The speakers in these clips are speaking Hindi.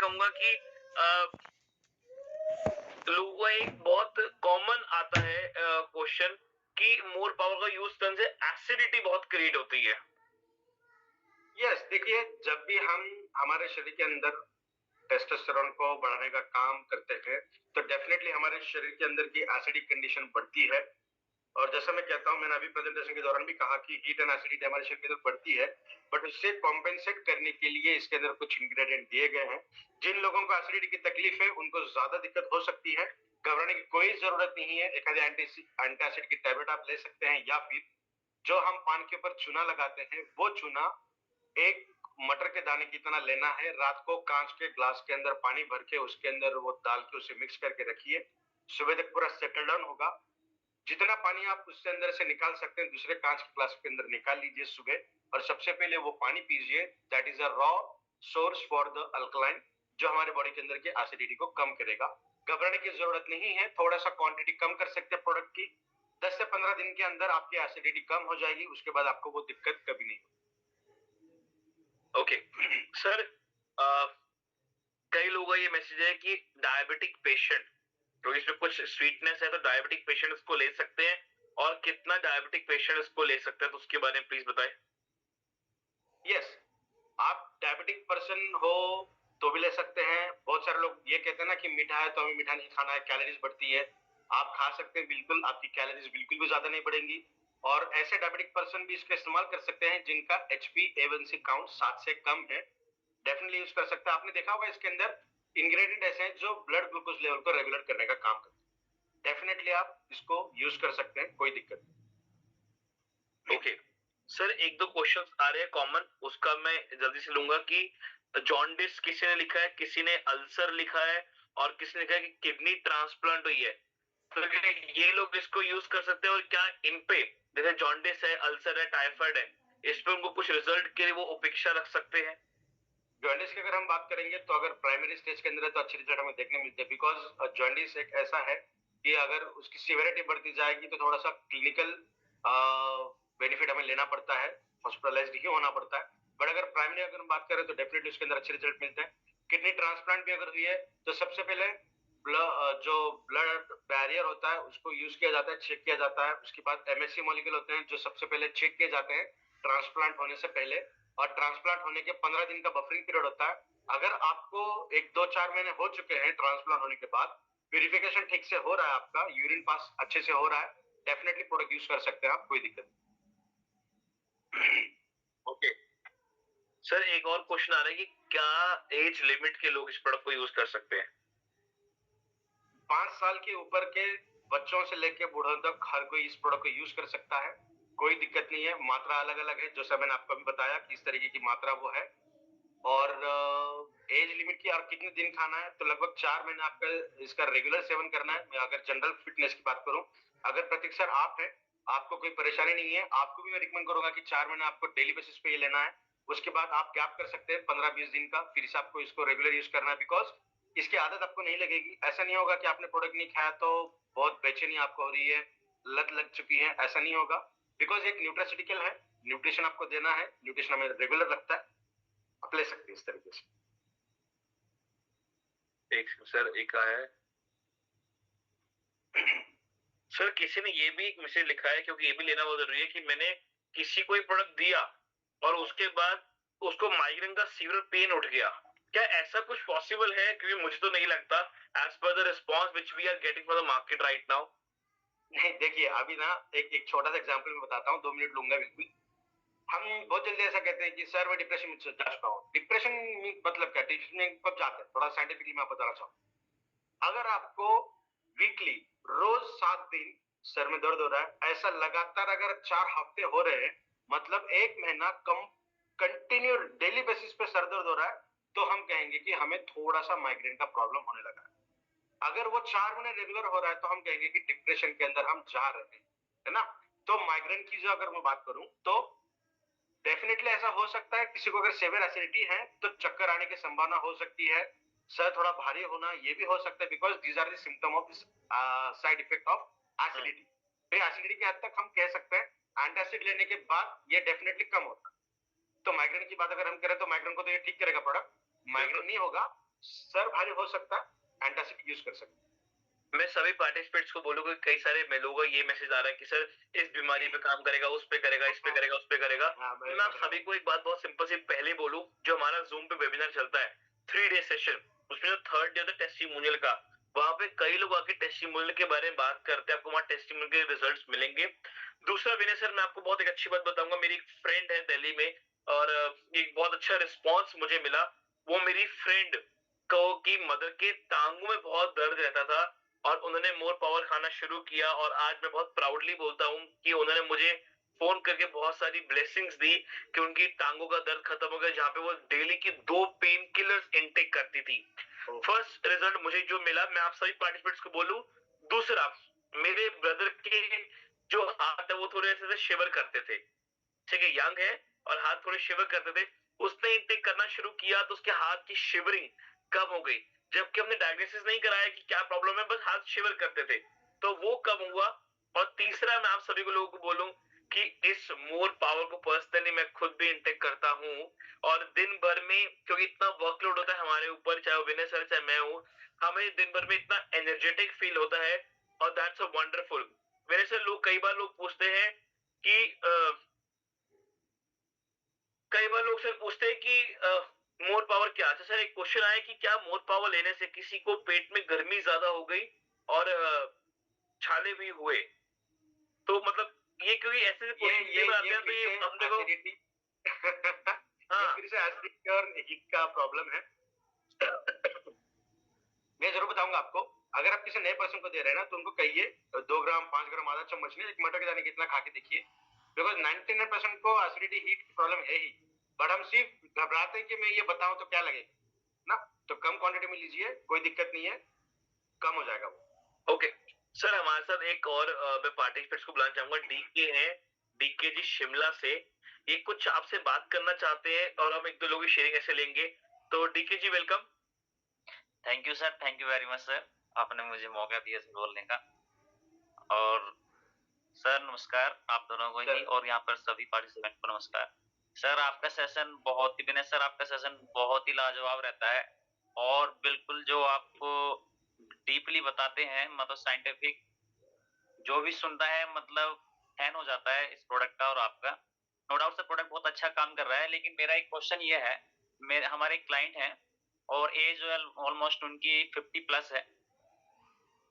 चाहूंगा कि लोगों का एक बहुत कॉमन आता है क्वेश्चन कि मोर पावर का यूज करने से एसिडिटी बहुत क्रिएट होती है। यस, देखिए जब भी हम हमारे शरीर के अंदर टेस्टोस्टेरोन को बढ़ाने का काम करते हैं तो डेफिनेटली हमारे शरीर के अंदर की एसिडिक कंडीशन बढ़ती है। और जैसा मैं कहता हूं, मैंने अभी प्रेजेंटेशन के दौरान भी कहा कि हीट एंड एसिडिटी हमारे शरीर के अंदर बढ़ती है, बट उससे कॉम्पेंसेट करने के लिए इसके अंदर कुछ इंग्रेडिएंट दिए गए हैं। जिन लोगों को एसिडिटी की तकलीफ है उनको ज्यादा दिक्कत हो सकती है, घबराने की कोई जरूरत नहीं है। एक एंटासिड की टैबलेट आप ले सकते हैं, या फिर जो हम पान के ऊपर चूना लगाते हैं वो चूना एक मटर के दाने की तरह लेना है। रात को कांच के ग्लास के अंदर पानी भर के उसके अंदर वो डाल के उसे मिक्स करके रखिए। सुबह तक पूरा सेटल डाउन होगा। जितना पानी आप उसके अंदर से निकाल सकते हैं दूसरे कांच के ग्लास के अंदर निकाल लीजिए सुबह, और सबसे पहले वो पानी पीजिए। That is a raw source for the alkaline, जो हमारे बॉडी के अंदर की एसिडिटी को कम करेगा। घबराने की जरूरत नहीं है, थोड़ा सा क्वांटिटी कम कर सकते हैं प्रोडक्ट की। 10 से 15 दिन के अंदर आपकी एसिडिटी कम हो जाएगी, उसके बाद आपको वो दिक्कत कभी नहीं। ओके सर, कई लोगों का ये मैसेज है कि डायबिटिक पेशेंट, क्योंकि इसमें कुछ स्वीटनेस है, तो डायबिटिक पेशेंट इसको ले सकते हैं, और कितना डायबिटिक पेशेंट इसको ले सकते हैं, तो उसके बारे में प्लीज बताएं। यस, आप डायबिटिक पर्सन हो तो भी ले सकते हैं। बहुत सारे लोग ये कहते हैं ना कि मीठा है तो हमें मीठा नहीं खाना है, कैलोरीज बढ़ती है। आप खा सकते हैं, बिल्कुल आपकी कैलोरीज बिल्कुल भी ज्यादा नहीं बढ़ेंगी। और ऐसे डायबिटिक पर्सन भी इसका इस्तेमाल कर सकते हैं जिनका HbA1c काउंट 7 से कम है, डेफिनेटली यूज कर सकते हैं। आपने देखा होगा इसके अंदर इंग्रेडिएंट ऐसे हैं जो ब्लड ग्लूकोज लेवल को रेगुलेट करने का काम करते हैं। डेफिनेटली आप इसको यूज कर सकते हैं, कोई दिक्कत नहीं। ओके सर, एक दो क्वेश्चंस आ रहे हैं कॉमन, उसका मैं जल्दी से लूंगा कि जॉन्डिस किसी ने लिखा है, किसी ने अल्सर लिखा है, और किसी ने लिखा है कि किडनी ट्रांसप्लांट हुई है। तो क्या ये लोग इसको यूज कर सकते हैं, और क्या इन पे जैसे जॉन्डिस है, अल्सर है, टाइफाइड है, इस पे उनको कुछ रिजल्ट के लिए वो उपेक्षा रख सकते हैं? जॉन्डिस की अगर हम बात करेंगे तो अगर प्राइमरी स्टेज के अंदर है तो अच्छे रिजल्ट हमें देखने मिलते हैं, बिकॉज जॉन्डिस एक ऐसा है कि अगर उसकी सिवियरिटी बढ़ती जाएगी तो थोड़ा सा क्लिनिकल बेनिफिट हमें लेना पड़ता है, हॉस्पिटलाइज्ड ही होना पड़ता है। बट अगर प्राइमरी अगर हम बात करें तो डेफिनेटली उसके अंदर अच्छे रिजल्ट मिलते हैं। किडनी ट्रांसप्लांट भी अगर हुई है तो सबसे पहले जो ब्लड बैरियर होता है उसको यूज किया जाता है, चेक किया जाता है। उसके बाद MSC मॉलिक्यूल होते हैं जो सबसे पहले चेक किए जाते हैं ट्रांसप्लांट होने से पहले, और ट्रांसप्लांट होने के 15 दिन का बफरिंग पीरियड होता है। अगर आपको 1 2 4 महीने हो चुके हैं ट्रांसप्लांट होने के बाद, प्यूरिफिकेशन ठीक से हो रहा है, आपका यूरिन पास अच्छे से हो रहा है, डेफिनेटली प्रोडक्ट यूज कर सकते हैं आप, कोई दिक्कत नहीं। ओके सर, एक और क्वेश्चन आ रहा है कि क्या एज लिमिट के लोग इस प्रोडक्ट को यूज कर सकते हैं? 5 साल के ऊपर के बच्चों से लेके बूढ़ों तक हर कोई इस प्रोडक्ट को यूज कर सकता है, कोई दिक्कत नहीं है। मात्रा अलग अलग है, जैसा मैंने आपको भी बताया किस तरीके की मात्रा वो है। और एज लिमिट की, और कितने दिन खाना है, तो लगभग 4 महीने आपका इसका रेगुलर सेवन करना है। मैं अगर जनरल फिटनेस की बात करूं, अगर प्रतीक सर आप हैं, आपको कोई परेशानी नहीं है, आपको भी मैं रिकमेंड करूंगा कि 4 महीने आपको डेली बेसिस पे ये लेना है। उसके बाद आप गैप कर सकते हैं 15-20 दिन का, फिर से आपको इसको रेगुलर यूज करना है, बिकॉज इसकी आदत आपको नहीं लगेगी। ऐसा नहीं होगा कि आपने प्रोडक्ट नहीं खाया तो बहुत बेचैनी आपको हो रही है, लत लग चुकी है, ऐसा नहीं होगा। बिकॉज एक न्यूट्रासिटिकल है, न्यूट्रिशन आपको देना है, न्यूट्रिशन हमें रेगुलर लगता है, आप ले सकते हैं इस तरीके से। एक सर, एक आया है सर, किसी ने ये भी एक मैसेज लिखा है, क्योंकि ये भी लेना बहुत जरूरी है, कि मैंने किसी को प्रोडक्ट दिया और उसके बाद उसको माइग्रेन का सीवियर पेन उठ गया। क्या ऐसा कुछ पॉसिबल है? क्योंकि मुझे तो नहीं लगता, as per the response which we are getting for the market right now. नहीं, देखिए अभी ना एक छोटा सा एग्जांपल मैं बताता हूँ, 2 मिनट लूंगा बिल्कुल। हम बहुत जल्दी ऐसा कहते हैं कि सर मैं डिप्रेशन में जा चुका हूँ। डिप्रेशन मतलब क्या, डिप्रेशन में कब जाते हैं, थोड़ा साइंटिफिकली मैं बताना चाहूँ। अगर आपको वीकली रोज 7 दिन सर में दर्द हो रहा है, ऐसा लगातार अगर 4 हफ्ते हो रहे हैं, मतलब 1 महीना कम कंटिन्यू डेली बेसिस पे सर दर्द हो रहा है, तो हम कहेंगे कि हमें थोड़ा सा माइग्रेन का प्रॉब्लम होने लगा है। अगर वो 4 महीने रेगुलर हो रहा है तो हम कहेंगे कि डिप्रेशन के अंदर हम जा रहे हैं, है ना। तो माइग्रेन की जो अगर मैं बात करूं तो डेफिनेटली ऐसा हो सकता है, किसी को अगर सेवियर एसिडिटी है तो चक्कर आने की संभावना हो सकती है, सर थोड़ा भारी होना ये भी हो सकता है, because these are the symptom of side effect of acidity. फिर एसिडिटी की हद तक हम कह सकते हैं एंटासिड लेने के बाद ये डेफिनेटली कम होता है। तो माइग्रेन की बात अगर हम करें तो माइग्रेन को तो ये ठीक करेगा प्रोडक्ट, माइग्रेन नहीं होगा, सर भारी हो सकता है, एंटासिड यूज कर सकते। मैं सभी पार्टिसिपेंट्स को बोलूंगा, कई सारे मेलों का ये मैसेज आ रहा है कि सर इस बीमारी पे काम करेगा, उस पे करेगा, इस पे करेगा, उस पे करेगा। हाँ, तो मैं आप सभी को एक बात बहुत सिंपल सी पहले बोलूं, जो हमारा जूम पे वेबिनार चलता है 3 डे सेशन, उसमें जो थर्ड डे होता है टेस्टिमोनियल का, वहां पे कई लोग आके टेस्टिमोनियल के बारे में बात करते हैं, आपको वहाँ टेस्टिमोनियल के रिजल्ट्स मिलेंगे। दूसरा विनय सर, मैं आपको बहुत एक अच्छी बात बताऊंगा, मेरी एक फ्रेंड है दिल्ली में, और एक बहुत अच्छा रिस्पॉन्स मुझे मिला। वो मेरी फ्रेंड को की मदर के टांगों में बहुत दर्द रहता था, और उन्होंने मोर पावर खाना शुरू किया, और आज मैं बहुत प्राउडली बोलता हूँ कि उन्होंने मुझे फोन करके बहुत सारी ब्लेसिंग्स दी कि उनकी टांगों का दर्द खत्म हो गया, जहाँ पे वो डेली की 2 पेन किलर्स इनटेक करती थी। फर्स्ट रिजल्ट मुझे जो मिला, मैं आप सभी पार्टिसिपेंट्स को बोलूं। दूसरा, मेरे ब्रदर के जो हाथ है वो थोड़े ऐसे शिवर करते थे, ठीक है, यंग है और हाथ थोड़े शिवर करते थे। उसने इनटेक करना शुरू किया तो उसके हाथ की शिवरिंग कम हो गई, जबकि हमने डायग्नोसिस नहीं कराया कि क्या प्रॉब्लम है, बस हाथ शिवर करते थे, तो वो कम हुआ। और तीसरा, मैं आप सभी को लोगों को बोलूं कि इस मोर पावर को पर्सनली मैं खुद भी इंटेक करता हूं, और दिन भर में, क्योंकि इतना वर्कलोड होता है हमारे ऊपर, चाहे वो विनय सर चाहे मैं हूं, हमें दिन भर में इतना एनर्जेटिक फील होता है, और दैट्स अ वंडरफुल। मेरे से लोग, कई बार लोग पूछते हैं कि कई बार लोग सर पूछते हैं कि मोर पावर क्या है। सर एक क्वेश्चन आया कि क्या मोर पावर लेने से किसी को पेट में गर्मी ज्यादा हो गई और छाले भी हुए, तो मतलब ये क्योंकि ऐसे क्वेश्चन आते हैं, तो ये हम देखो। ये फिर से एसिडिटी और हीट का प्रॉब्लम है। मैं जरूर बताऊंगा आपको। अगर आप किसी नए पर्सन को दे रहे हैं ना, तो उनको कहिए 2 ग्राम 5 ग्राम आधा चम्मच नहीं, एक मटर के दाने कितना खा के देखिए, बिकॉज 99% को एसिडिटी हीट की प्रॉब्लम है ही, बट हम सिर्फ घबराते हैं कि मैं ये बताऊं तो क्या लगेगा ना। तो कम क्वांटिटी में लीजिए, कोई दिक्कत नहीं है, कम हो जाएगा वो। ओके सर, हमारे साथ एक और मैं पार्टिसिपेंट्स को बुलाना चाहूंगा, डीके हैं, डीके जी शिमला से। ये कुछ आपसे बात करना चाहते हैं, और हम एक दो लोगों की शेयरिंग ऐसे लेंगे। तो DK ji welcome. Thank you sir, thank you very much sir, आपने मुझे मौका दिया सर बोलने का। और सर नमस्कार आप दोनों को ही, और यहाँ पर सभी पार्टिसिपेंट को नमस्कार। सर आपका सेशन बहुत ही विनय सर, आपका सेशन बहुत ही लाजवाब रहता है, और बिल्कुल जो आपको डीपली बताते हैं, मतलब साइंटिफिक, जो भी सुनता है मतलब फैन हो जाता है इस प्रोडक्ट का और आपका। नो डाउट सर प्रोडक्ट बहुत अच्छा काम कर रहा है, लेकिन मेरा एक क्वेश्चन ये है, मेरे हमारे क्लाइंट हैं और एज ऑलमोस्ट उनकी 50 प्लस है।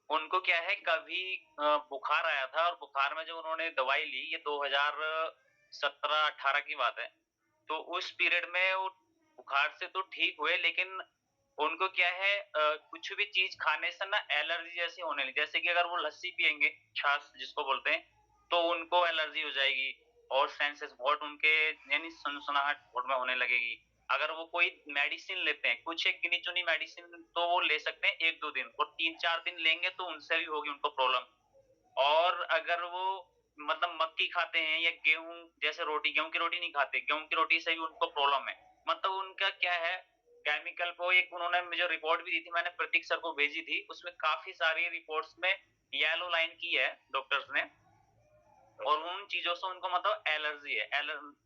उनको क्या है, कभी बुखार आया था, और बुखार में जो उन्होंने दवाई ली, ये 2017-18 की बात है, तो उस पीरियड में वो बुखार से तो ठीक हुए, लेकिन उनको क्या है, कुछ भी चीज खाने से ना एलर्जी जैसी होने लगी। जैसे कि अगर वो लस्सी पियेंगे, छाछ जिसको बोलते हैं, तो उनको एलर्जी हो जाएगी, और सेंसेस बहुत उनके, यानी सनसनाहट बहुत में होने लगेगी। अगर वो कोई मेडिसिन लेते हैं, कुछ एक गिनी चुनी मेडिसिन तो वो ले सकते हैं 1-2 दिन, और 3-4 दिन लेंगे तो उनसे भी होगी उनको प्रॉब्लम। और अगर वो मतलब मक्की खाते हैं या गेहूं, जैसे रोटी, गेहूं की रोटी नहीं खाते, गेहूं की रोटी से भी उनको प्रॉब्लम है। मतलब उनका क्या है, केमिकल को, एक उन्होंने मुझे रिपोर्ट भी दी थी, मैंने प्रतीक सर को भेजी थी, उसमें काफी सारी रिपोर्ट्स में येलो लाइन की है डॉक्टर्स ने, और उन चीजों से उनको मतलब एलर्जी है।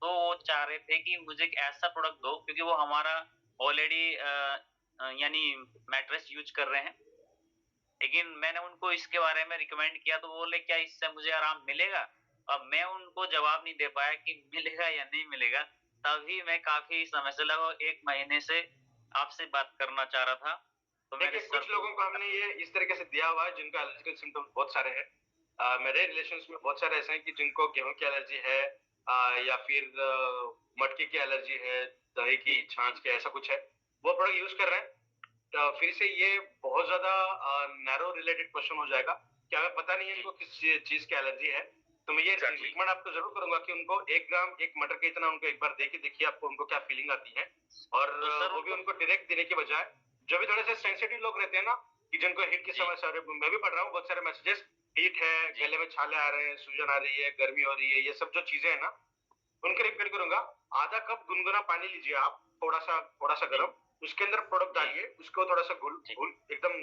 तो वो चाह रहे थे कि मुझे एक ऐसा प्रोडक्ट दो, क्योंकि वो हमारा ऑलरेडी यानी मैट्रेस यूज कर रहे हैं, लेकिन मैंने उनको इसके बारे में रिकमेंड किया, तो वो बोले क्या इससे मुझे आराम मिलेगा। अब मैं उनको जवाब नहीं दे पाया कि मिलेगा या नहीं मिलेगा, तभी मैं काफी समय से, लगभग 1 महीने से आपसे बात करना चाह रहा था। तो देखिए कुछ लोगों को हमने ये इस तरीके से दिया हुआ है जिनका एलर्जिकल सिम्टम्स बहुत सारे हैं। मेरे रिलेशंस में बहुत सारे ऐसे हैं कि जिनको गेहूं की एलर्जी है, या फिर मटके की एलर्जी है, दही की छाछ के, ऐसा कुछ है, वो प्रोडक्ट यूज कर रहे हैं। तो फिर से ये बहुत ज्यादा नैरो रिलेटेड क्वेश्चन हो जाएगा कि हमें पता नहीं है इनको किस चीज की एलर्जी है। तो मैं ये रिकमेंड आपको जरूर करूंगा कि उनको 1 ग्राम 1 मटर के इतना उनको एक बार दे के देखिए, आपको उनको क्या फीलिंग आती है। और वो भी उनको डायरेक्ट देने के बजाय, जो भी थोड़े से सेंसिटिव लोग रहते हैं ना, कि जिनको हीट की समस्या, मैं भी पढ़ रहा हूँ बहुत सारे मैसेजेस, हीट है, गले में छाले आ रहे हैं, सूजन आ रही है, गर्मी हो रही है, ये सब जो चीजें है ना, उनके रिकमेंड करूंगा आधा कप गुनगुना पानी लीजिए आप, थोड़ा सा गर्म, उसके अंदर प्रोडक्ट डालिए, उसको थोड़ा सा घुल घुल एकदम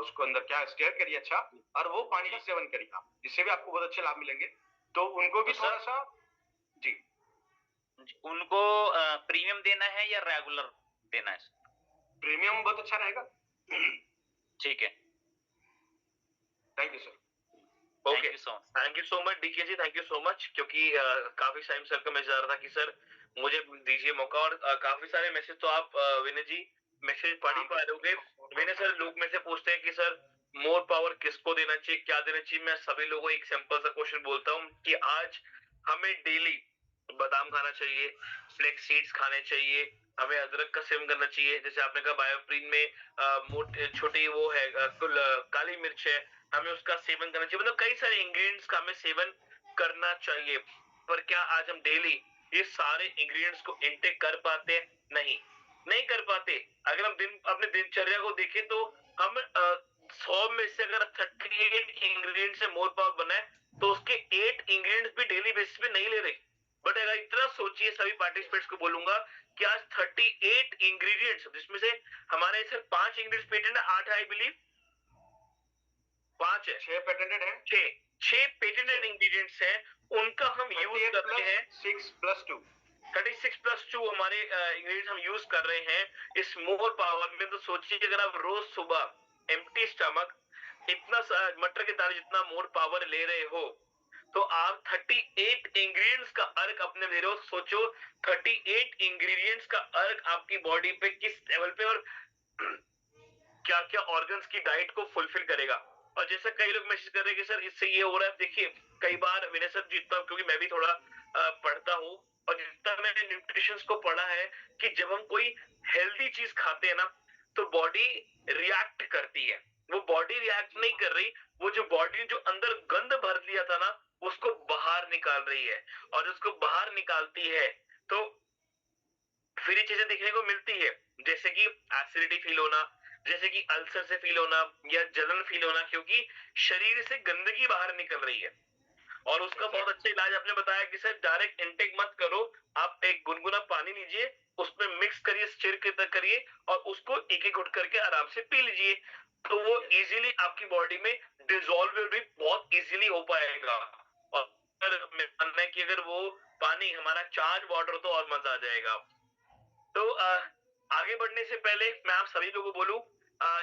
उसको अंदर क्या स्टेयर करिए अच्छा, और वो पानी का सेवन करिए आप, इससे भी आपको बहुत अच्छे लाभ मिलेंगे। तो उनको भी थोड़ा सा जी, उनको प्रीमियम देना है या रेगुलर देना है? प्रीमियम बहुत अच्छा रहेगा। ठीक है, thank you sir. Thank you so much. Thank you so much DK ji, thank you so much, क्योंकि काफी टाइम सर का मैसेज आ रहा था कि सर मुझे दीजिए मौका, और काफी सारे मैसेज तो आप विनय जी मैसेज पढ़ ही पा रहे होंगे। विनय सर, लोग में से पूछते हैं कि सर मोर पावर किसको देना चाहिए, क्या देना चाहिए। मैं सभी लोगों को एक सिंपल सा क्वेश्चन बोलता हूँ कि आज हमें डेली बादाम खाना चाहिए, फ्लेक्स सीड्स खाने चाहिए, हमें अदरक का सेवन करना चाहिए। जैसे आपने कहा बायोप्रीन में छोटी वो है काली मिर्च है, हमें उसका सेवन करना चाहिए। मतलब कई सारे इंग्रेडिएंट्स का हमें सेवन करना चाहिए। पर क्या आज हम डेली ये सारे इंग्रेडिएंट्स को इंटेक कर पाते हैं? नहीं कर पाते। अगर हम अपने दिनचर्या को देखें तो हम 100 में से अगर 38 इंग्रेडिएंट से मोर पावर बना है तो उसके 8 इंग्रेडिएंट्स भी डेली बेसिस पे नहीं ले रहे। बट अगर इतना सोचिए, सभी पार्टिसिपेंट्स को बोलूंगा कि आज 38 इंग्रेडिएंट्स, जिसमें से हमारे सिर्फ 5 इंग्रेडिएंट्स पेटेंट है, 8 आई बिलीव, 5 है, 6 पेटेंटेड है, 6 पेटेंटेड इंग्रेडिएंट्स हैं, उनका हम यूज कर रहे हैं। 6+2 36+2 हमारे इंग्रेडिएंट्स हम यूज कर रहे हैं इस मोर पावर में। तो सोचिए अगर आप रोज सुबह एम्प्टी स्टमक इतना मटर के दाने जितना मोर पावर ले रहे हो, तो आप 38 इंग्रेडिएंट्स का अर्क अपने ले रहे हो। सोचो 38 इंग्रेडिएंट्स का अर्क आपकी बॉडी पे किस लेवल पे और क्या क्या ऑर्गन्स की डाइट को फुलफिल करेगा। और जैसे कई लोग मैसेज कर रहे हैं कि सर इससे ये हो रहा है, देखिए कई बार विनय सर जितना, क्योंकि मैं भी थोड़ा पढ़ता हूँ और जितना मैंने न्यूट्रिशन को पढ़ा है कि जब हम कोई हेल्दी चीज खाते हैं ना तो बॉडी रिएक्ट करती है। वो बॉडी रिएक्ट नहीं कर रही, वो जो बॉडी जो अंदर गंद भर लिया था ना उसको बाहर निकाल रही है, और उसको बाहर निकालती है तो फिर ये चीजें देखने को मिलती है, जैसे कि एसिडिटी फील होना, जैसे कि अल्सर से फील होना या जलन फील होना, क्योंकि शरीर से गंदगी बाहर निकल रही है। और उसका बहुत अच्छा इलाज आपने बताया कि सर डायरेक्ट इनटेक मत करो, आप एक गुनगुना पानी लीजिए, उसमें मिक्स करिए, स्टिर करिए और उसको एक एक घुट करके आराम से पी लीजिए, तो वो इजीली आपकी बॉडी में डिसॉल्व भी बहुत इजीली हो पाएगा। और मानना है कि अगर वो पानी हमारा चार्ज वाटर हो तो और मजा आ जाएगा। तो आगे बढ़ने से पहले मैं आप सभी लोगों को बोलूं,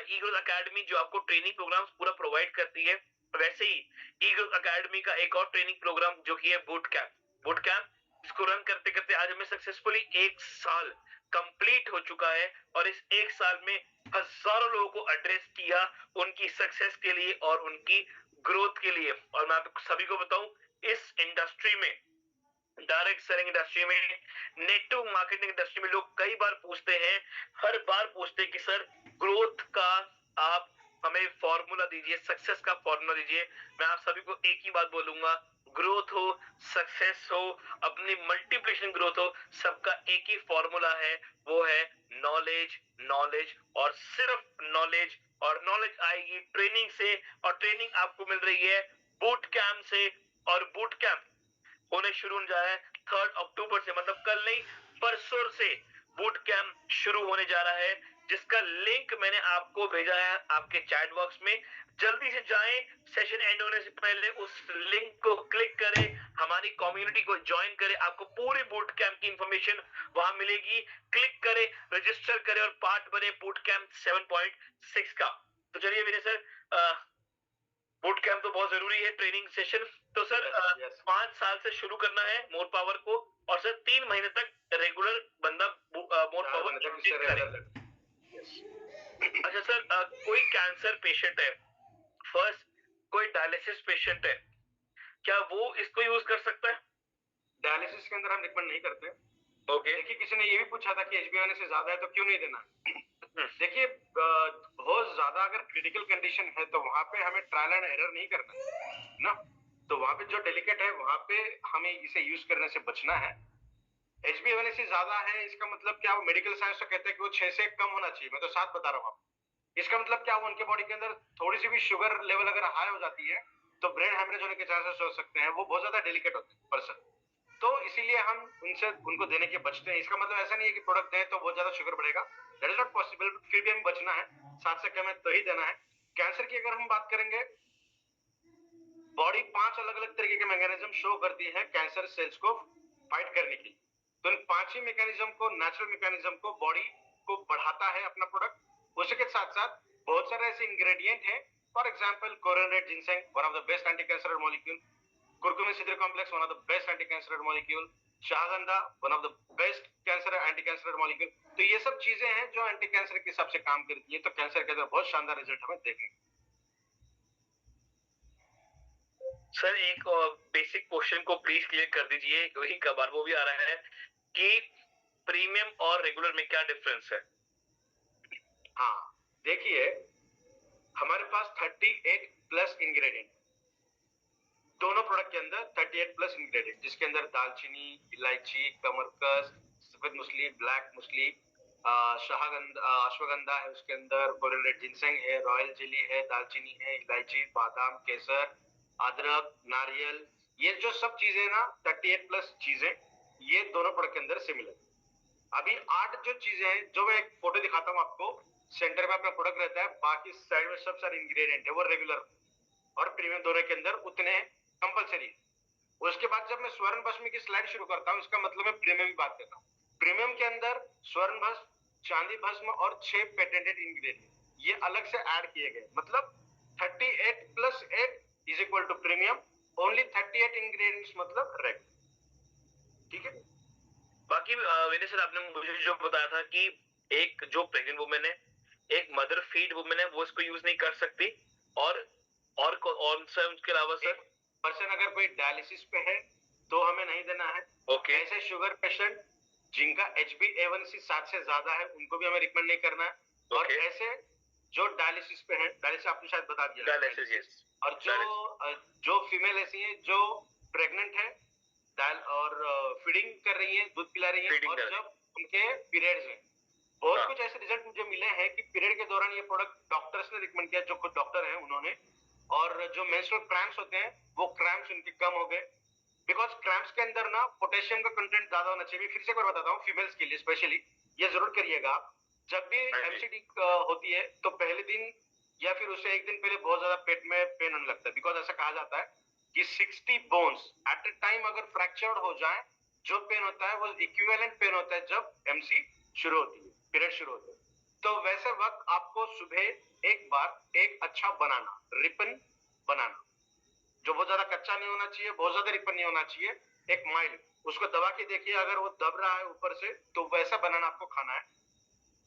ई ग्रोथ अकेडमी जो आपको ट्रेनिंग प्रोग्राम्स पूरा प्रोवाइड करती है, वैसे ही ई ग्रोथ अकेडमी का एक और ट्रेनिंग प्रोग्राम जो कि है बूट कैंप, इसको रन करते करते आज हमें सक्सेसफुली 1 साल कंप्लीट हो चुका है। और इस 1 साल में हजारों लोगों को एड्रेस किया उनकी सक्सेस के लिए और उनकी ग्रोथ के लिए। और मैं आप सभी को बताऊं, इस इंडस्ट्री में, डायरेक्ट सेलिंग इंडस्ट्री में, नेटवर्क मार्केटिंग इंडस्ट्री में लोग कई बार पूछते हैं, हर बार पूछते हैं कि सर ग्रोथ का आप हमें फॉर्मूला दीजिए, सक्सेस का फॉर्मूला दीजिए। मैं आप सभी को एक ही बात बोलूंगा, ग्रोथ हो, सक्सेस हो, अपनी मल्टीप्लिकेशन ग्रोथ हो, सबका एक ही फॉर्मूला है, वो है नॉलेज, नॉलेज और सिर्फ नॉलेज। और नॉलेज आएगी ट्रेनिंग से, और ट्रेनिंग आपको मिल रही है बूट कैंप से। और बूट कैंप होने शुरू होने जा रहा है 3 अक्टूबर से, मतलब कल नहीं परसों से बूट कैंप शुरू होने जा रहा है, जिसका लिंक मैंने आपको भेजा है आपके चैट बॉक्स में। जल्दी से जाएं, सेशन एंड होने से पहले उस लिंक को क्लिक करें, हमारी कम्युनिटी को ज्वाइन करें, आपको पूरी बूट कैंप की इंफॉर्मेशन वहां मिलेगी। क्लिक करें, रजिस्टर करें और पार्ट बने बूट कैंप 7.6 का। तो चलिए मेरे सर, बूट कैंप तो बहुत जरूरी है, ट्रेनिंग सेशन। तो सर 5 साल से शुरू करना है मोर पावर को, और सर 3 महीने तक रेगुलर बंदा मोर पावर करे। अच्छा सर, कोई कैंसर पेशेंट है, फर्स्ट कोई डायलिसिस पेशेंट है, क्या वो इसको यूज कर सकता है? डायलिसिस के अंदर हम रिकमेंड नहीं करते। ओके। देखिए किसी ने ये भी पूछा था कि एचबीओएन से ज्यादा है तो क्यों नहीं देना। देखिए बहुत ज्यादा अगर क्रिटिकल कंडीशन है तो वहां पे हमें ट्रायल एंड एरर नहीं करना है ना, तो वहां पे जो डेलिकेट है वहां पे हमें इसे यूज करने से बचना है। एचबीओएन से ज्यादा है इसका मतलब क्या, वो मेडिकल साइंस तो कहते हैं कि वो 6 से कम होना चाहिए, मैं तो 7 बता रहा हूँ आपको। इसका मतलब क्या, उनके बॉडी के अंदर थोड़ी सी भी शुगर लेवल अगर हाई हो जाती है तो ब्रेन हेमरेज होने के चांसेस हो सकते हैं, वो बहुत ज्यादा डेलिकेट होते हैं पर्सन। तो इसीलिए हम उनको देने के बचते हैं। इसका मतलब ऐसा नहीं है कि प्रोडक्ट दें तो बहुत ज्यादा शुगर बढ़ेगा, दैट इज नॉट पॉसिबल। फिर भी हमें बचना है, 7 से कम है तो ही देना है। कैंसर की अगर हम बात करेंगे, बॉडी 5 अलग अलग तरीके के मैकेनिज्म शो करती है कैंसर सेल्स को फाइट करने की। तो इन 5 ही मैकेनिज्म को, नेचुरल मैकेनिज्म को बॉडी को बढ़ाता है अपना प्रोडक्ट। उसी के साथ साथ बहुत सारे ऐसे इंग्रेडिएंट हैं, फॉर एग्जांपल कोरोनेट ginseng, one of the best anti cancer molecule, curcumin C three complex, one of the best anti cancer molecule, शाहगंधा, one of the best cancer anti cancer molecule. तो ये सब चीजें हैं जो एंटी कैंसर के हिसाब से काम करती है, तो कैंसर के अंदर बहुत शानदार रिजल्ट हमें देखने को। सर एक बेसिक क्वेश्चन को प्लीज क्लियर कर दीजिए, वही कबार वो भी आ रहा है कि प्रीमियम और रेगुलर में क्या डिफरेंस है? हाँ देखिए, हमारे पास 38 प्लस इंग्रेडिएंट दोनों प्रोडक्ट के अंदर, 38 प्लस इंग्रेडिएंट, जिसके अंदर दालचीनी, इलायची, कमरकस, सफेद मुसली, ब्लैक मुसली, शाहगंधा, अश्वगंधा है उसके अंदर, कोरिएंडर जिनसेंग है, रॉयल जेली है, दालचीनी है, इलायची, बादाम, केसर, अदरक, नारियल, ये जो सब चीजें ना 38 प्लस चीजें, ये दोनों प्रोडक्ट के अंदर सिमिलर। अभी 8 जो चीजें हैं, जो मैं एक फोटो दिखाता हूँ आपको, सेंटर में अपना प्रोडक्ट रहता है, बाकी साइड में सब सारे इंग्रेडिएंट है वो रेगुलर और प्रीमियम दोनों के अंदर उतने कंपलसरी। उसके बाद जब मैं स्वर्ण भस्म की स्लाइड शुरू करता हूँ, इसका मतलब मैं प्रीमियम की बात करता हूँ। प्रीमियम के अंदर स्वर्ण भस्म, चांदी भस्म और 6 पेटेंटेड इंग्रेडिएंट ये अलग से ऐड किए गए, मतलब 38 plus 8 is equal to premium, only 38 ingredients मतलब रेगुलर। ठीक है। बाकी विनय सर आपने मुझे जो बताया था कि एक जो प्रेग्नेंट वुमेन है, एक मदर फीड वुमेन है, वो इसको यूज नहीं कर सकती, और उसके अलावा सर पर्सन अगर कोई डायलिसिस पे है तो हमें नहीं देना है। ओके। ऐसे शुगर पेशेंट जिनका HbA1c 7 से ज्यादा है उनको भी हमें रिकमेंड नहीं करना है। और ऐसे जो डायलिसिस पे है, डायलिसिस आपने शायद बता दिया, डायलिसिस यस, और जो फीमेल ऐसी है जो प्रेग्नेंट है और फीडिंग कर रही है, दूध पिला रही है, और जब उनके पीरियड्स हैं, बहुत कुछ ऐसे रिजल्ट मुझे मिले हैं कि पीरियड के दौरान ये प्रोडक्ट डॉक्टर्स ने रिकमेंड किया, जो खुद डॉक्टर हैं उन्होंने, और जो मेंस्ट्रुअल क्रैम्प्स होते हैं वो क्रैम्प्स उनके कम हो गए, बिकॉज क्रैम्प्स के अंदर ना पोटेशियम का कंटेंट ज्यादा होना चाहिए। फिर से एक बार बताता हूँ फीमेल्स के लिए स्पेशली, ये जरूर करिएगा आप, जब भी एमसीडी होती है तो पहले दिन या फिर उससे एक दिन पहले बहुत ज्यादा पेट में पेन होने लगता है, बिकॉज ऐसा कहा जाता है कि 60 बोन्स एट ए टाइम अगर फ्रैक्चर्ड हो जाए, जो पेन होता है वो इक्विवेलेंट पेन होता है जब एमसी शुरू होती है, पीरियड शुरू होता है। तो वैसे वक्त आपको सुबह एक बार एक अच्छा बनाना, रिपन बनाना, जो बहुत ज्यादा कच्चा नहीं होना चाहिए, बहुत ज्यादा रिपन नहीं होना चाहिए, एक माइल्ड, उसको दबा के देखिए, अगर वो दब रहा है ऊपर से तो वैसा बनाना आपको खाना है।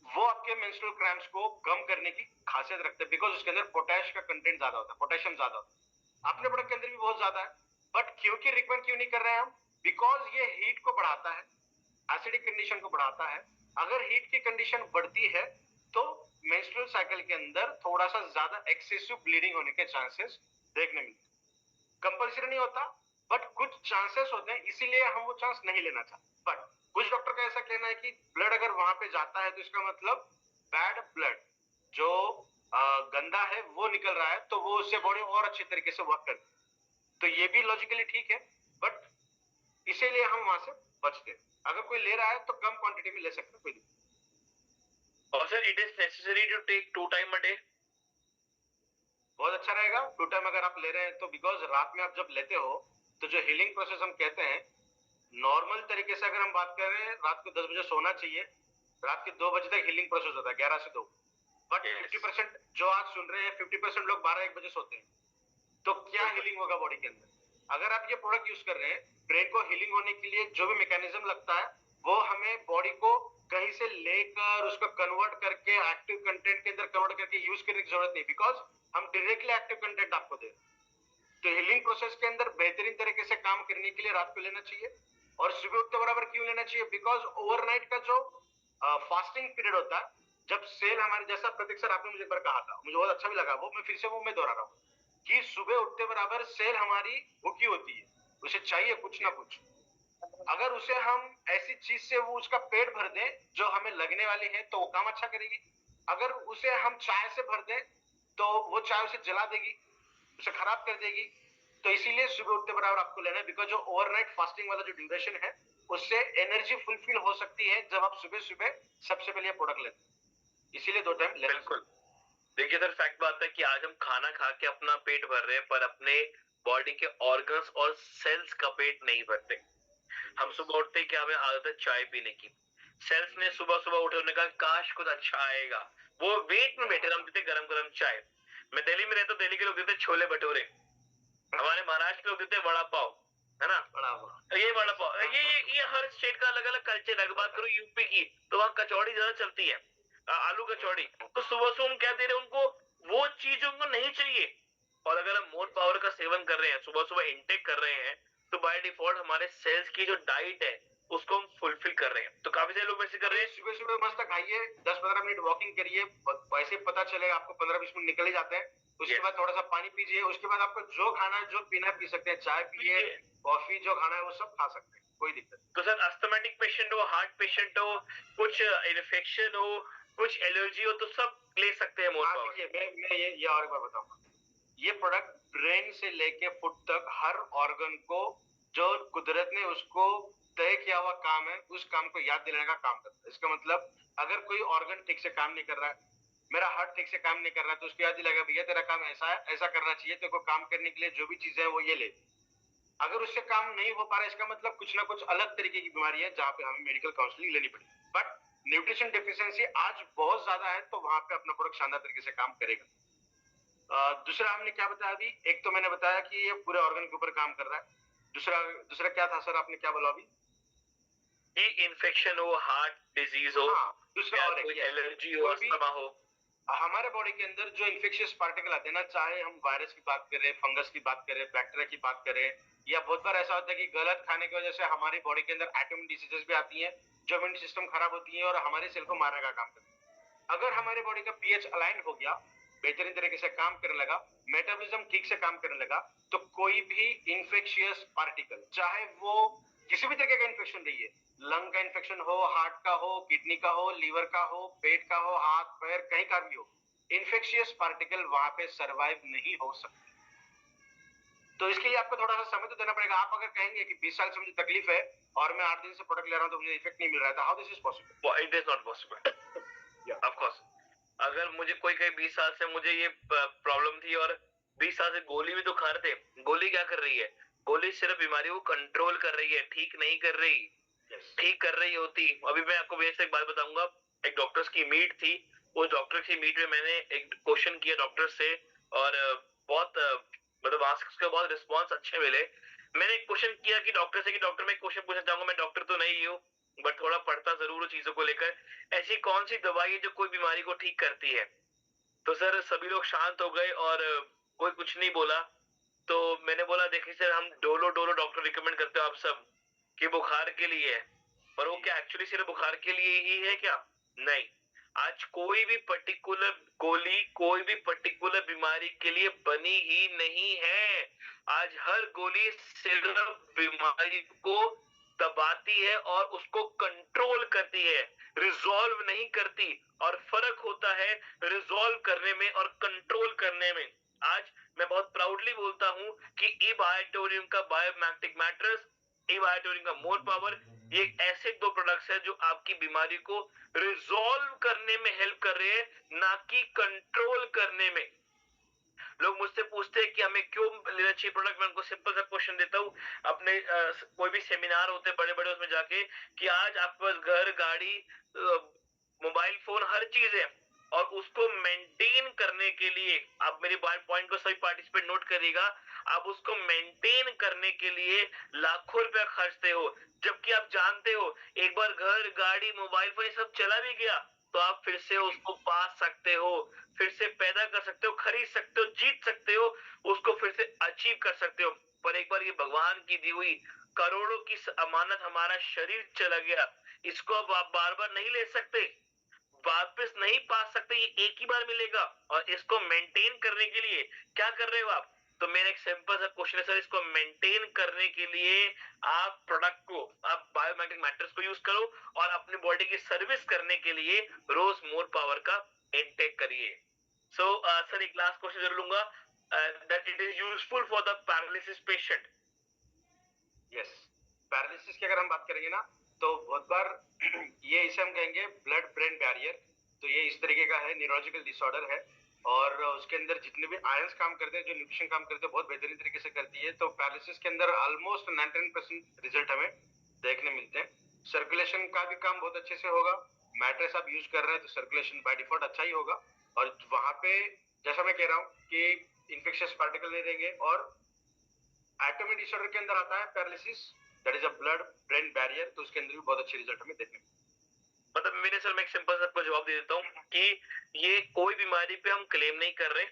वो आपके मेंस्ट्रुअल क्रैम्प्स को कम करने की खासियत रखते हैं, बिकॉज उसके अंदर पोटैश का कंटेंट ज्यादा होता है, पोटेशियम ज्यादा होता है, अपने प्रोडक्ट के अंदर भी बहुत ज्यादा है। बट क्योंकि रिकमेंड क्यों नहीं कर रहे हैं हम, बिकॉज ये हीट को बढ़ाता है, एसिडिक कंडीशन को बढ़ाता है। अगर हीट की कंडीशन बढ़ती है तो मेंस्ट्रुअल साइकिल के अंदर थोड़ा सा ज्यादा एक्सेसिव ब्लीडिंग होने के चांसेस देखने मिलते हैं। कंपल्सरी नहीं होता, बट कुछ चांसेस होते हैं, इसीलिए हम वो चांस नहीं लेना चाहते। बट कुछ डॉक्टर का ऐसा कहना है कि ब्लड अगर वहां पे जाता है तो इसका मतलब बैड ब्लड जो गंदा है वो निकल रहा है, तो वो उससे बॉडी और अच्छे तरीके से वर्क करती है। तो ये भी लॉजिकली ठीक है, बट इसीलिए हम वहां से बचते हैं। अगर कोई ले रहा है तो कम क्वांटिटी में ले सकते हैं, कोई नहीं। और sir it is necessary to take 2 time a day? बहुत अच्छा रहेगा 2 टाइम अगर आप ले रहे हैं तो, बिकॉज रात में आप जब लेते हो तो जो हीलिंग प्रोसेस हम कहते हैं, नॉर्मल तरीके से अगर हम बात कर रहे हैं, रात को 10 बजे सोना चाहिए, रात के 2 बजे तक हीलिंग प्रोसेस होता है, 11 से 2। बट 50% जो आज सुन रहे हैं, 50% लोग 12-1 बजे सोते हैं, तो क्या हीलिंग होगा बॉडी के अंदर? अगर आप ये प्रोडक्ट यूज कर रहे हैं, ब्रेन को हीलिंग होने के लिए जो भी मैकेनिज्म लगता है वो हमें बॉडी को कहीं से लेकर उसको कन्वर्ट करके एक्टिव कंटेंट के अंदर कन्वर्ट करके यूज करने की जरूरत नहीं, बिकॉज हम डायरेक्टली एक्टिव कंटेंट आपको दे। तो हीलिंग प्रोसेस के अंदर बेहतरीन तरीके से काम करने के लिए रात को लेना चाहिए। और सुबह उठते बराबर क्यों लेना चाहिए? बिकॉज ओवरनाइट का जो फास्टिंग पीरियड होता है, जब सेल हमारे, जैसा प्रतीक सर आपने मुझे एक बार कहा था, मुझे बहुत अच्छा भी लगा वो, मैं फिर से वो मैं दोहरा रहा हूँ कि सुबह उठते बराबर सेल हमारी भूखी होती है, उसे चाहिए कुछ ना कुछ। अगर उसे हम ऐसी चीज से वो उसका पेट भर दें जो हमें लगने वाली है तो वो काम अच्छा करेगी। अगर उसे हम चाय से भर दें तो वो चाय उसे जला देगी, उसे खराब कर देगी। तो इसीलिए सुबह उठते बराबर आपको लेना है, बिकॉज जो ओवरनाइट फास्टिंग वाला जो ड्यूरेशन है उससे एनर्जी फुलफिल हो सकती है जब आप सुबह सुबह सबसे पहले प्रोडक्ट लेते हैं, इसीलिए 2 टाइम लेना। बिल्कुल। देखिए सर, फैक्ट बात है कि आज हम खाना खा के अपना पेट भर रहे हैं, पर अपने बॉडी के ऑर्गन्स और सेल्स का पेट नहीं भरते। हम सुबह उठते ही क्या हमें आदत है चाय पीने की, सेल्स ने सुबह सुबह उठे, उन्होंने कहा काश कुछ अच्छा आएगा। वो वेट में बैठे, हम देते गरम गरम चाय। मैं दिल्ली में रहता हूँ, दिल्ली के लोग देते छोले भटूरे, हमारे महाराष्ट्र के लोग देते वड़ा पाव, है ना। ये वड़ा पाव, ये हर स्टेट का अलग अलग कल्चर है। अगर बात करूँ यूपी की, तो वहाँ कचौड़ी ज्यादा चलती है, आलू कचौड़ी। तो सुबह सुबह हम क्या दे रहे हैं उनको, वो चीज उनको नहीं चाहिए। और अगर हम मोर पावर का सेवन कर रहे हैं, सुबह सुबह इंटेक कर रहे हैं, तो बाय डिफॉल्ट हमारे सेल्स की जो डाइट है उसको हम फुलफिल कर रहे हैं। तो काफी सारे लोग वैसे कर रहे हैं, सुबह सुबह मस्त खाइए, 10-15 मिनट वॉकिंग करिए, वैसे पता चलेगा आपको 15-20 मिनट निकल ही जाते हैं। उसके बाद थोड़ा सा पानी पीजिए, उसके बाद आपको जो खाना है, जो पीना पी सकते हैं, चाय पिए, कॉफी जो खाना है वो सब खा सकते हैं, कोई दिक्कत नहीं। तो सर अस्थमेटिक पेशेंट हो, हार्ट पेशेंट हो, कुछ इन्फेक्शन हो, कुछ एलर्जी हो, तो सब ले सकते हैं मोर पावर। मैं ये और एक बार बताऊंगा, ये प्रोडक्ट ब्रेन से लेके फुट तक हर ऑर्गन को, जो कुदरत ने उसको तय किया हुआ काम है, उस काम को याद दिलाने का काम करता है। इसका मतलब अगर कोई ऑर्गन ठीक से काम नहीं कर रहा है, मेरा हार्ट ठीक से काम नहीं कर रहा है, तो उसको याद दिलाएगा भैया तेरा काम ऐसा है, ऐसा करना चाहिए, तेरे को काम करने के लिए जो भी चीजें है वो ये ले। अगर उससे काम नहीं हो पा रहा है, इसका मतलब कुछ ना कुछ अलग तरीके की बीमारी है जहां पे हमें मेडिकल काउंसलिंग लेनी पड़ेगी। बट न्यूट्रिशन डेफिशिएंसी आज बहुत ज्यादा है, तो वहां पे अपना प्रोडक्ट शानदार तरीके से काम करेगा। दूसरा हमने क्या बताया अभी, एक तो मैंने बताया कि ये पूरे ऑर्गन के ऊपर काम कर रहा है। दूसरा क्या था सर, आपने क्या बोला अभी? ये इन्फेक्शन हो, हार्ट डिजीज हो, दूसरा और कोई एलर्जी हो, अस्थमा हो। हमारे बॉडी के अंदर जो इन्फेक्शियस पार्टिकल आते हैं ना, चाहे हम वायरस की बात करें, फंगस की बात करें, बैक्टीरिया की बात करें, या बहुत बार ऐसा होता है कि गलत खाने की वजह से हमारी बॉडी के अंदर ऑटोइम्यून डिसीजेस भी आती हैं, जो इम्यून सिस्टम खराब होती है और हमारे सेल को मारने का काम करती है। अगर हमारे बॉडी का पीएच अलाइन हो गया, बेहतरीन तरीके से काम करने लगा, मेटाबॉलिज्म ठीक से काम करने लगा, तो कोई भी इन्फेक्शियस पार्टिकल, चाहे वो किसी भी तरीके का इन्फेक्शन रही है, लंग का इन्फेक्शन हो, हार्ट का हो, किडनी का हो, लीवर का हो, पेट का हो, हाथ पैर कहीं का भी हो, इन्फेक्शियस पार्टिकल वहां पे सरवाइव नहीं हो सकते। तो इसके लिए आपको थोड़ा सा समय तो देना पड़ेगा। आप अगर कहेंगे कि 20 साल से मुझे तकलीफ है और मैं 8 दिन से प्रोडक्ट ले रहा हूं तो मुझे इफेक्ट नहीं मिल रहा था, how this is possible? It is not possible, of course. अगर मुझे कोई कहे 20 साल से मुझे ये प्रॉब्लम थी और 20 साल से गोली भी तो खा रहे थे, गोली क्या कर रही है? गोली सिर्फ बीमारी को कंट्रोल कर रही है, ठीक नहीं कर रही। ठीक कर रही होती, अभी मैं आपको वैसे एक बात बताऊंगा। एक डॉक्टर्स की मीट थी, वो डॉक्टर की मीट में मैंने एक क्वेश्चन किया डॉक्टर से, और बहुत मतलब आज उसके बहुत रिस्पॉन्स अच्छे मिले। मैंने एक क्वेश्चन किया कि डॉक्टर से, कि डॉक्टर मैं क्वेश्चन पूछना चाहूंगा, मैं डॉक्टर तो नहीं हूँ बट थोड़ा पढ़ता जरूर हूँ चीजों को लेकर, ऐसी कौन सी दवाई है जो कोई बीमारी को ठीक करती है? तो सर सभी लोग शांत हो गए और कोई कुछ नहीं बोला। तो मैंने बोला देखिए सर, हम डोलो डोलो डॉक्टर रिकमेंड करते हो आप सब कि बुखार के लिए है, पर वो क्या एक्चुअली सिर्फ बुखार के लिए ही है क्या? नहीं। आज कोई भी पर्टिकुलर गोली कोई भी पर्टिकुलर बीमारी के लिए बनी ही नहीं है। आज हर गोली सिर्फ बीमारी को दबाती है और उसको कंट्रोल करती है, रिजॉल्व नहीं करती। और फर्क होता है रिजॉल्व करने में और कंट्रोल करने में। आज मैं बहुत प्राउडली बोलता हूं कि ई बायोटोरियम का बायोमैग्नेटिक मैट्रेस, ई बायोटोरियम का मोर पावर, ये ऐसे दो प्रोडक्ट्स हैं जो आपकी बीमारी को रिजॉल्व करने में हेल्प कर रहे हैं, ना कि कंट्रोल करने में। लोग मुझसे पूछते हैं कि हमें क्यों लेना चाहिए प्रोडक्ट, मैं उनको सिंपल सा क्वेश्चन देता हूँ अपने कोई भी सेमिनार होते हैं बड़े बड़े, उसमें जाके कि आज आपके पास घर, गाड़ी, मोबाइल फोन, हर चीज है, और उसको मेंटेन करने के लिए, आप मेरे पॉइंट को सभी पार्टिसिपेट नोट करिएगा, आप उसको मेंटेन करने के लिए लाखों रुपया खर्चते हो, जबकि आप जानते हो एक बार घर, गाड़ी, मोबाइल फोन ये सब चला भी गया तो आप फिर से उसको पा सकते हो, फिर से पैदा कर सकते हो, खरीद सकते हो, जीत सकते हो, उसको फिर से अचीव कर सकते हो। पर एक बार ये भगवान की दी हुई करोड़ों की अमानत हमारा शरीर चला गया, इसको अब आप बार बार नहीं ले सकते, वापस नहीं पा सकते, ये एक ही बार मिलेगा। और इसको मेंटेन करने के लिए क्या कर रहे हो आप? तो मेरा एक सिंपल सा क्वेश्चन है सर, इसको मेंटेन करने के लिए आप प्रोडक्ट को, आप बायोमैग्नेटिक मैट्रेस को यूज करो और अपनी बॉडी की सर्विस करने के लिए रोज मोर पावर का इंटेक करिए। सो सर एक लास्ट क्वेश्चन जरूर लूंगा, that it is useful for the paralysis patient. Yes, paralysis की अगर हम बात करेंगे ना, तो बहुत बार ये इसे हम कहेंगे ब्लड ब्रेन बैरियर। तो ये इस तरीके का है, न्यूरोलॉजिकल डिसऑर्डर है, और उसके अंदर जितने भी आयंस काम करते हैं, जो न्यूट्रिशन काम करते हैं, बहुत बेहतरीन तरीके से करती है। तो पैरालिसिस के अंदर ऑलमोस्ट 99% रिजल्ट हमें देखने मिलते हैं। सर्कुलेशन का भी काम बहुत अच्छे से होगा। मैट्रेस आप यूज कर रहे हैं तो सर्कुलेशन बाय डिफॉल्ट अच्छा ही होगा, और वहां पे जैसा मैं कह रहा हूँ कि इन्फेक्शियस पार्टिकल नहीं रहेंगे। और एटॉमिक डिसऑर्डर के अंदर आता है paralysis, that is a blood brain barrier, तो उसके अंदर भी बहुत अच्छे रिजल्ट हमें देखने को। मतलब मेरे सर मैं एक सिंपल सा आपको जवाब दे देता हूँ कि ये कोई बीमारी पे हम क्लेम नहीं कर रहे,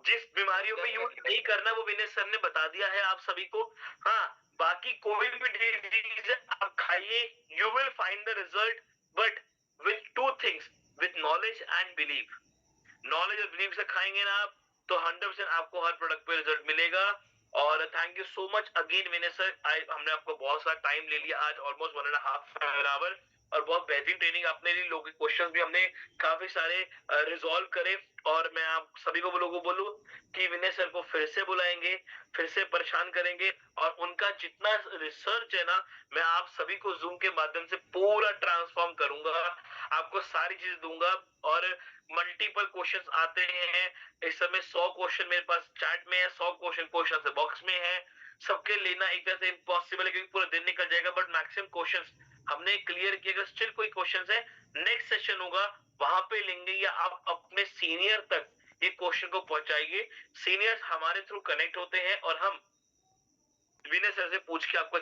जिस बीमारियों पे यूज नहीं करना वो विनय सर ने बता दिया है आप सभी को। हाँ, बाकी कोई भी डिजीज आप खाइए, you will find the result, but with two things, with knowledge and believe. Knowledge और बिलीव से खाएंगे ना आप, तो 100% आपको हर प्रोडक्ट पे रिजल्ट मिलेगा। और thank you so much again Vinay sir, हमने आपको बहुत सारा टाइम ले लिया आज, ऑलमोस्ट 1.5 आवर, और बहुत बेहतरीन ट्रेनिंग आपने ली। लोगों के क्वेश्चंस भी हमने काफी सारे रिजॉल्व करे। और मैं आप सभी को लोगों को बोलूं कि विनय सर को फिर से बुलाएंगे, फिर से परेशान करेंगे, और उनका जितना रिसर्च है ना, मैं आप सभी को जूम के माध्यम से पूरा ट्रांसफॉर्म करूंगा, आपको सारी चीज दूंगा। और मल्टीपल क्वेश्चंस आते हैं इस समय, 100 क्वेश्चन मेरे पास चैट में है, 100 क्वेश्चन क्वेश्चन बॉक्स में है। सबके लेना एक तरह से इम्पॉसिबल है क्योंकि पूरा दिन निकल जाएगा, बट मैक्सिमम क्वेश्चंस हमने क्लियर किया। अगर स्टिल कोई क्वेश्चंस है, नेक्स्ट सेशन होगा वहां पे लेंगे, या आप अपने सीनियर तक ये क्वेश्चन को पहुंचाइए। सीनियर्स हमारे थ्रू कनेक्ट होते हैं और हम विनय सर से पूछ के आपको